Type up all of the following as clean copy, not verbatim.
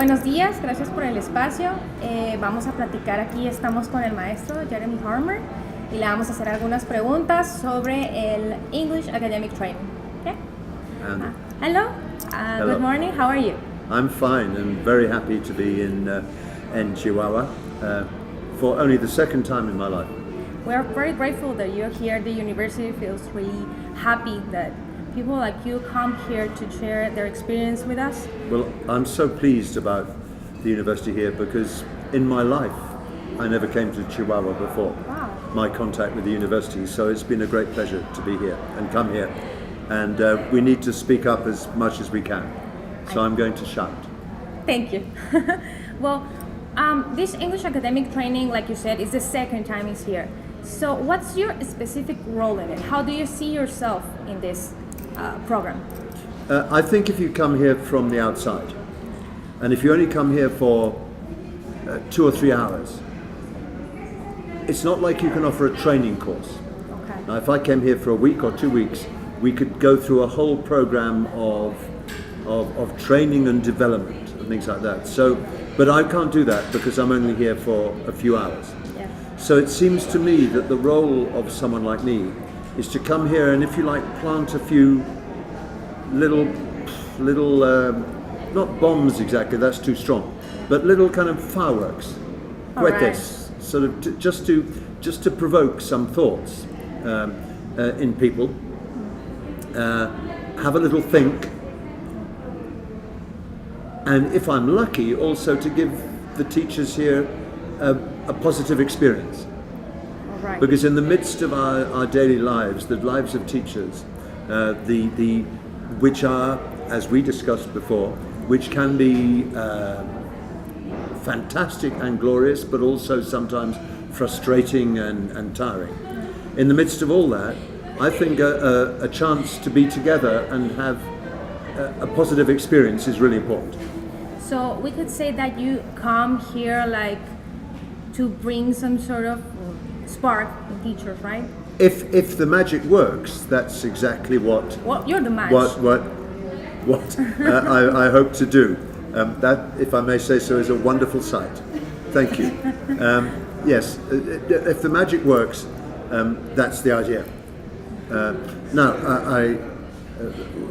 Buenos días, gracias por el espacio. Vamos a platicar aquí, estamos con el maestro Jeremy Harmer y le vamos a hacer algunas preguntas sobre el English Academic Training. Okay? Hello. Hello, good morning, how are you? I'm fine and very happy to be in Chihuahua for only the second time in my life. We are very grateful that you're here. The university feels really happy that people like you come here to share their experience with us. Well, I'm so pleased about the university here because in my life I never came to Chihuahua before. Wow. My contact with the university, so it's been a great pleasure to be here and come here. And we need to speak up as much as we can. So I'm going to shout. Thank you. Well, this English academic training, like you said, is the second time it's here. So what's your specific role in it? How do you see yourself in this program? I think if you come here from the outside, and if you only come here for 2 or 3 hours, it's not like you can offer a training course. Okay. Now, if I came here for a week or 2 weeks, we could go through a whole program of training and development and things like that. So, but I can't do that because I'm only here for a few hours. Yeah. So it seems to me that the role of someone like me is to come here and, if you like, plant a few little, not bombs exactly, that's too strong, but little kind of fireworks, cohetes, sort of just to provoke some thoughts in people. Have a little think, and if I'm lucky, also to give the teachers here a positive experience. Right. Because in the midst of our daily lives, the lives of teachers, which are, as we discussed before, which can be fantastic and glorious, but also sometimes frustrating and tiring. In the midst of all that, I think a chance to be together and have a positive experience is really important. So we could say that you come here like to bring some sort of spark in teachers, right? If the magic works, that's exactly what. Well, you're the match. What I hope to do. That, if I may say so, is a wonderful sight. Thank you. Yes, if the magic works, that's the idea. Now,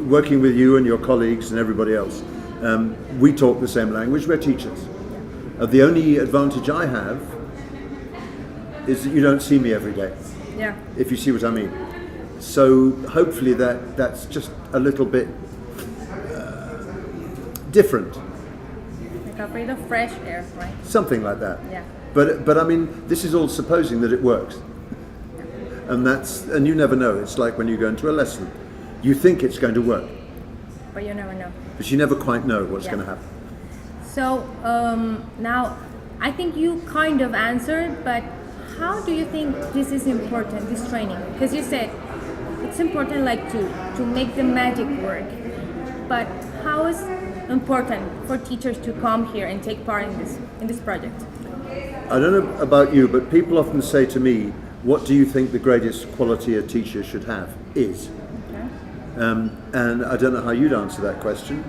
working with you and your colleagues and everybody else, we talk the same language. We're teachers. The only advantage I have is that you don't see me every day. Yeah. If you see what I mean. So hopefully that's just a little bit different. Like a breath of fresh air, right? Something like that. Yeah. But I mean, this is all supposing that it works. And you never know. It's like when you go into a lesson, you think it's going to work, But you never know. but you never quite know what's Yeah. going to happen. So now, I think you kind of answered, but how do you think this is important, this training? Because you said it's important, like to make the magic work. But how is important for teachers to come here and take part in this project? I don't know about you, but people often say to me, "What do you think the greatest quality a teacher should have is?" Okay. And I don't know how you'd answer that question.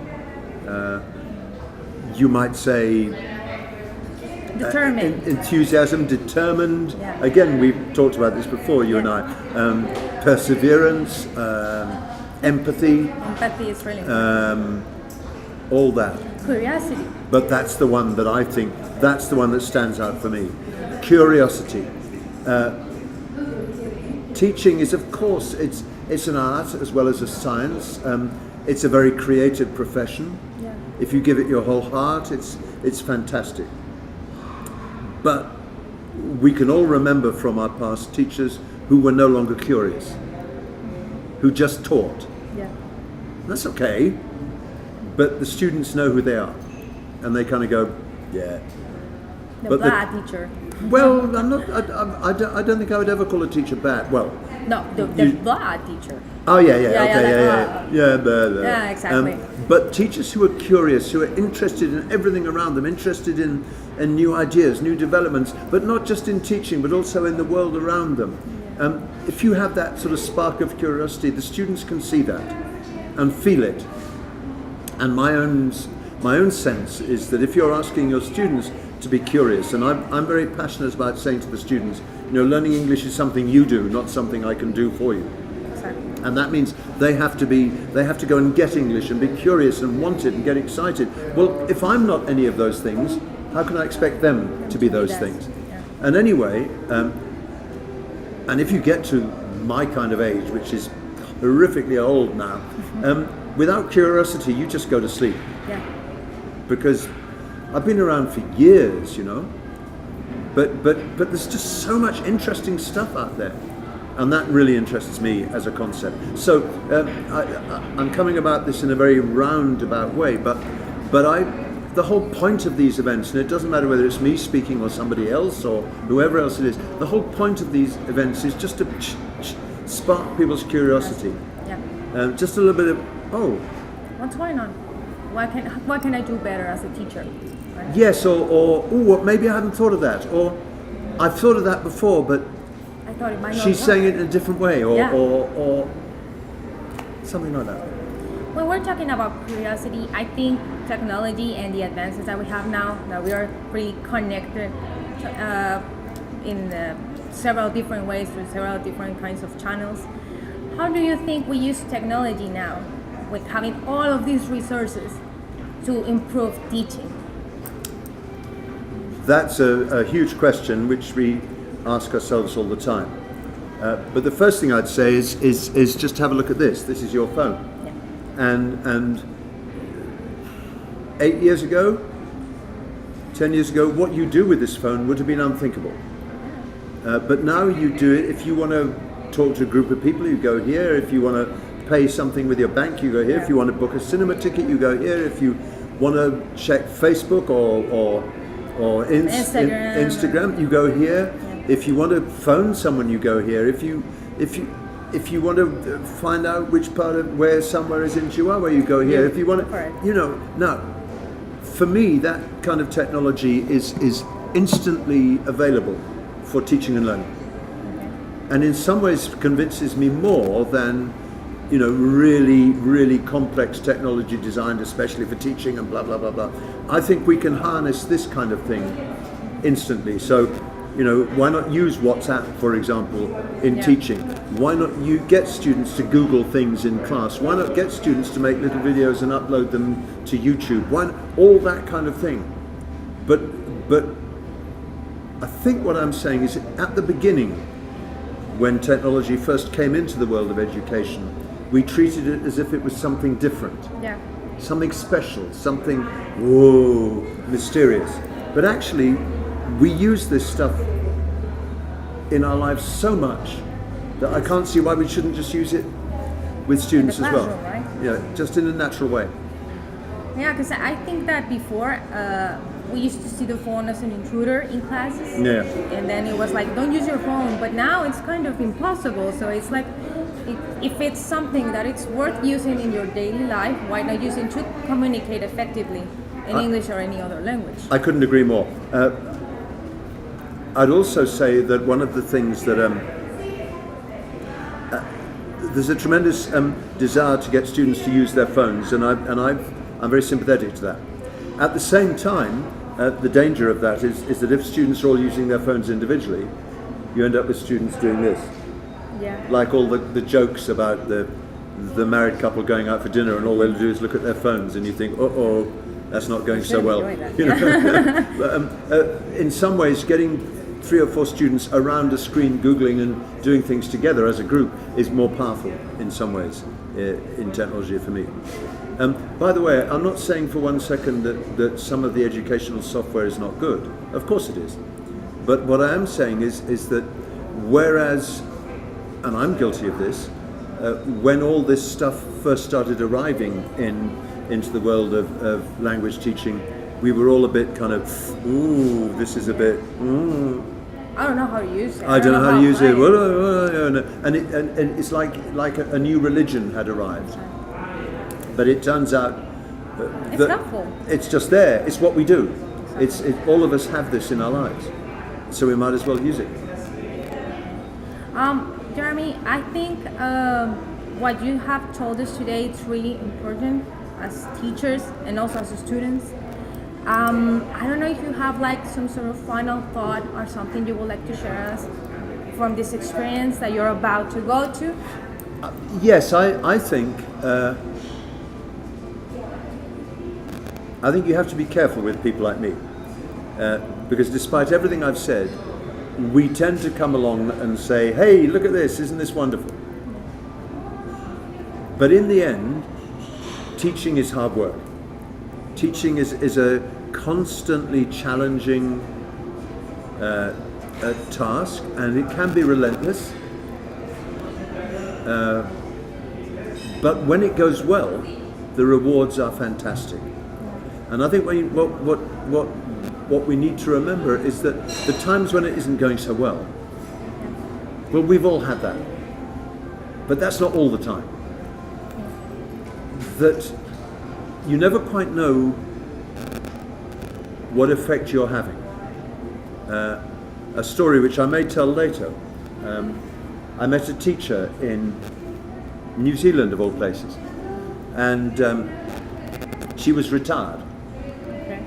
You might say Determined. enthusiasm, determined. Yeah. Again, we've talked about this before, you and I. Perseverance, empathy, Empathy is really important. all that. Curiosity. But that's the one that I think, that's the one that stands out for me. Curiosity. Teaching is, of course, it's an art as well as a science. It's a very creative profession. Yeah. If you give it your whole heart, it's fantastic. But we can all remember from our past teachers who were no longer curious, who just taught. Yeah. That's okay, but the students know who they are, and they kind of go, yeah. The But bad teacher. Well, I'm not. I don't think I would ever call a teacher bad. Well, No, the bad teacher. oh yeah, Yeah, okay, like, yeah, blah, blah. Yeah, exactly. But teachers who are curious, who are interested in everything around them, interested in new ideas, new developments, but not just in teaching, but also in the world around them. If you have that sort of spark of curiosity, the students can see that and feel it. And my own my own sense is that if you're asking your students to be curious, and I'm very passionate about saying to the students, learning English is something you do, not something I can do for you. Exactly. And that means they have to go and get English and be curious and want it and get excited. Well, if I'm not any of those things, how can I expect them to be those things? Yeah. And anyway, and if you get to my kind of age, which is horrifically old now, without curiosity, you just go to sleep. Yeah. Because I've been around for years, but there's just so much interesting stuff out there, and that really interests me as a concept. So I'm coming about this in a very roundabout way, but the whole point of these events, and it doesn't matter whether it's me speaking or somebody else or whoever else it is, the whole point of these events is just to spark people's curiosity. Yeah. Just a little bit of, What's going on? What can I do better as a teacher? Right? yes, or maybe I hadn't thought of that, or I've thought of that before, but I thought it might not she's work. saying it in a different way, or, Yeah. or something like that. When we're talking about curiosity, I think technology and the advances that we have now, that we are really connected in several different ways through several different kinds of channels. How do you think we use technology now, with having all of these resources, to improve teaching? That's a huge question which we ask ourselves all the time. But the first thing I'd say is just have a look at this. This is your phone. Yeah. And 8 years ago, 10 years ago, what you do with this phone would have been unthinkable. But now you do it. If you want to talk to a group of people, you go here. If you want to pay something with your bank, you go here. If you want to book a cinema ticket, you go here. If you want to check Facebook or Instagram, you go here. Yeah. If you want to phone someone, you go here. If you want to find out which part of where somewhere is in Chihuahua, you go here. If you want to, now, for me, that kind of technology is instantly available for teaching and learning, and in some ways convinces me more than really, really complex technology designed especially for teaching and blah blah blah blah. I think we can harness this kind of thing instantly. So, why not use WhatsApp, for example, in teaching? Why not you get students to Google things in class? Why not get students to make little videos and upload them to YouTube? Why not, all that kind of thing? But I think what I'm saying is, at the beginning, when technology first came into the world of education, we treated it as if it was something different. Yeah. Something special, something, whoa, mysterious. But actually, we use this stuff in our lives so much that I can't see why we shouldn't just use it with students as well. Right? Yeah, just in a natural way. Yeah, because I think that before we used to see the phone as an intruder in classes. Yeah. And then it was like, don't use your phone. But now it's kind of impossible. So it's like, if it's something that it's worth using in your daily life, why not use it to communicate effectively in English or any other language? I couldn't agree more. I'd also say that one of the things that there's a tremendous desire to get students to use their phones, and I'm very sympathetic to that. At the same time, the danger of that is that if students are all using their phones individually, you end up with students doing this. Yeah. Like all the jokes about the married couple going out for dinner and all they'll do is look at their phones, and you think, uh-oh, that's not going so well. But, in some ways, getting 3 or 4 students around a screen Googling and doing things together as a group is more powerful in some ways in technology for me. By the way, I'm not saying for one second that some of the educational software is not good. Of course it is. But what I am saying is that whereas, and I'm guilty of this, when all this stuff first started arriving into the world of language teaching, we were all a bit kind of, ooh, this is a bit, I don't know how to use it. I don't know how to use it. And it's like a new religion had arrived. But it turns out it's helpful. It's just there. It's what we do. All of us have this in our lives, so we might as well use it. Jeremy, I think what you have told us today is really important. as teachers and also as students. I don't know if you have like some sort of final thought or something you would like to share us from this experience that you're about to go to. Yes, I think you have to be careful with people like me, because despite everything I've said, we tend to come along and say, hey, look at this, isn't this wonderful? But in the end, teaching is hard work. Teaching is a constantly challenging task, and it can be relentless. But when it goes well, the rewards are fantastic. And I think what we need to remember is that the times when it isn't going so well, we've all had that. But that's not all the time. That you never quite know what effect you're having. A story which I may tell later. I met a teacher in New Zealand, of all places, and she was retired. Okay.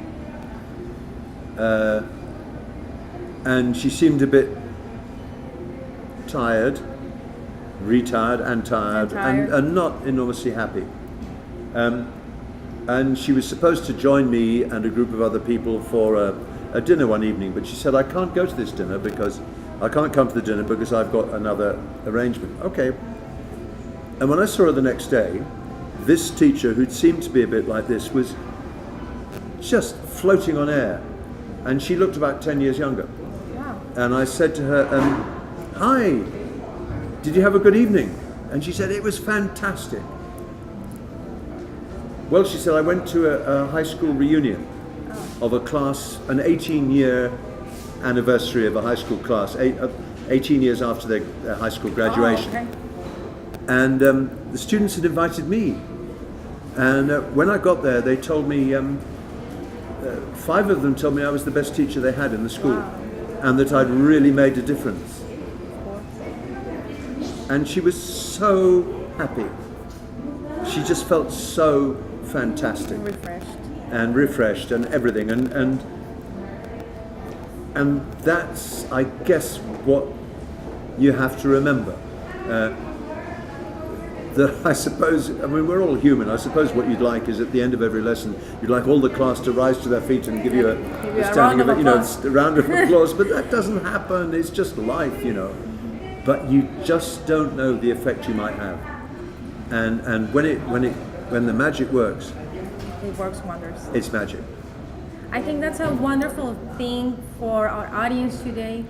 And she seemed a bit tired, retired and tired, and not enormously happy. And she was supposed to join me and a group of other people for a dinner one evening, but she said, I can't go to this dinner because I can't come to the dinner because I've got another arrangement. Okay. And when I saw her the next day, this teacher, who'd seemed to be a bit like this, was just floating on air. And she looked about 10 years younger. Wow. And I said to her, hi, did you have a good evening? And she said, it was fantastic. Well, she said, I went to a high school reunion of a class, an 18-year anniversary of a high school class, 18 years after their high school graduation. Oh, okay. And the students had invited me. And when I got there, they told me, 5 of them told me I was the best teacher they had in the school. Wow. And that I'd really made a difference. Of course. And she was so happy. She just felt so fantastic. Refreshed. And everything. And that's, I guess, what you have to remember. That I suppose, I mean, we're all human. I suppose what you'd like is at the end of every lesson, you'd like all the class to rise to their feet and give you a standing a round of applause. But that doesn't happen. It's just life, you know. But you just don't know the effect you might have. And when the magic works, It works wonders. it's magic. I think that's a wonderful thing for our audience today,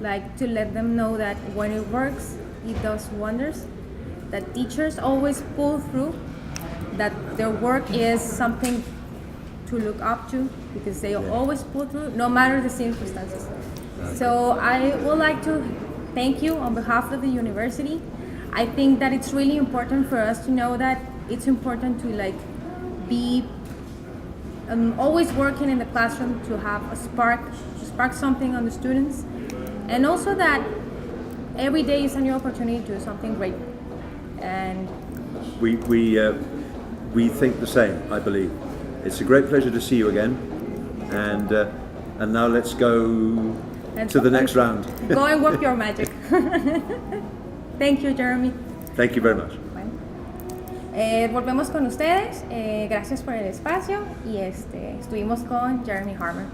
like to let them know that when it works, it does wonders. That teachers always pull through, that their work is something to look up to because they always pull through, no matter the circumstances. So I would like to thank you on behalf of the university. I think that it's really important for us to know that it's important to like be always working in the classroom to have a spark, to spark something on the students, and also that every day is a new opportunity to do something great. And we think the same, I believe. It's a great pleasure to see you again, and now let's go to the next round. Go and work your magic. Thank you, Jeremy. Thank you very much. Bueno. Volvemos con ustedes. Gracias por el espacio y estuvimos con Jeremy Harmer.